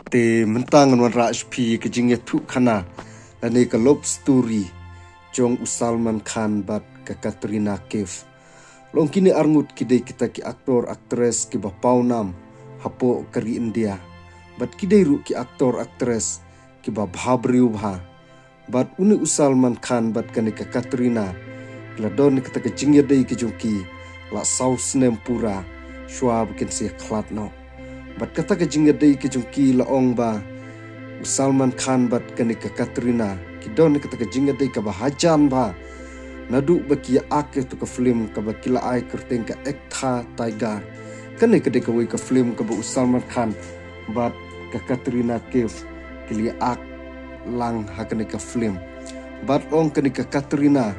te mentangan wan HP ke jingya tu khana lani ka love story jong Salman Khan bat ka Katrina Kaif. Long kini arngut kidai kita ki aktor aktres ki bapau nam hapo kari India. Bat kidai ru ki aktor aktres ki ba bhabriu bha. Bat uni Salman Khan bat kani ka Katrina la don kita ka jingya dai ki jongki la saus nem pura shwab ken se khlat no. Bat kata ka jingya dai ki jongki la ong ba Salman Khan bat kani ka Katrina ki don kita ka jingya dai ka bahajan ba nadu baki ak tu ka film ka bakila ai kerteng ka ekta tiger kane ka de ka ka film ka ba Salman Khan bat ka Katrina Kaif kili ak lang hakane ka film bat ong kani ka Katrina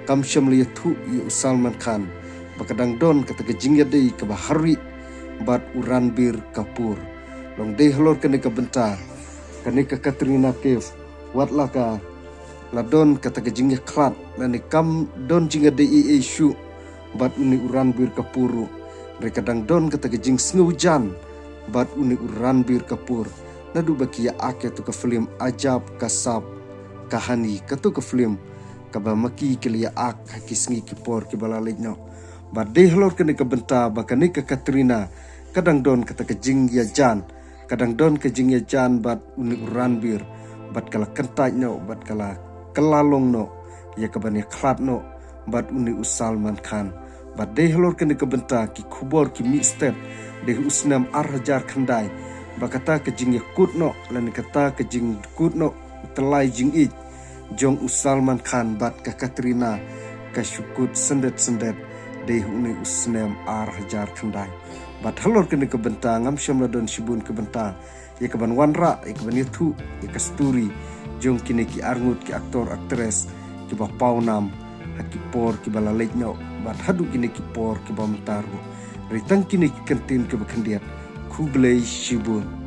kam syam li thu yu Salman Khan bakadang don kata ka jingya dei ka bahari bat Ranbir Kapoor long dei halor kani ka benta kani ka Katrina Kaif wat laka la don kata ka jingya klat lani kam don jingya dei shu bat uni Ranbir Kapoor rekadang don kata ka jing sngujan bat uni Ranbir Kapoor nadu bakia ake tu ka film ajab kasab kahani katu ka film kaba maki kelia ak hakisngi kipor ki balalejno ba de hlor kene ka benta ba kane ka Katrina kadang don kata ka jing ya jan kadang don ka jing ya jan bat uni Ranbir bat kala kentaj no bat kala kelalong no ya kabani khat no bat uni Salman Khan ba de hlor kene ka benta ki khubor ki mixtape de usnam arhajar khandai bakata ke jing yakut no lan kata ke jing kut no telai jing it jong Salman Khan bat ka Katrina ka syukut sendet de uni usnem ar hajar khandai bat halor kene ke benta ngam syamla don shibun ke benta ya ke ban wanra ya ke ban yathu ya ke story jong kini ki arngut ki aktor aktres ki ba paunam haki por ki balalej no bat hadu kini ki por ki ba mentaru ritang kini ki kentin ke bakandiat Kublai Shibun.